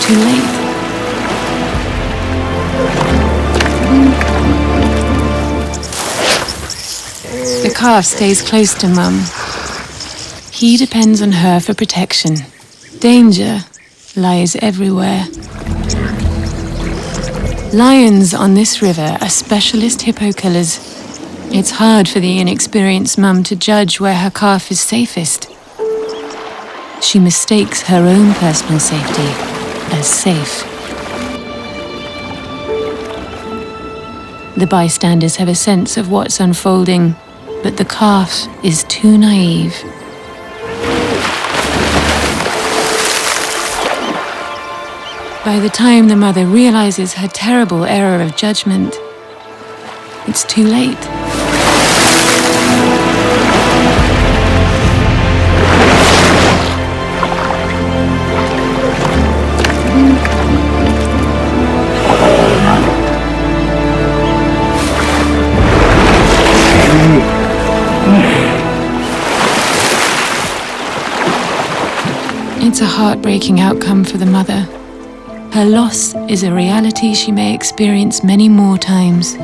too late. The calf stays close to Mum. He depends on her for protection. Danger lies everywhere. Lions on this river are specialist hippo killers. It's hard for the inexperienced mum to judge where her calf is safest. She mistakes her own personal safety as safe. The bystanders have a sense of what's unfolding, but the calf is too naive. By the time the mother realizes her terrible error of judgment, it's too late. It's a heartbreaking outcome for the mother. Her loss is a reality she may experience many more times.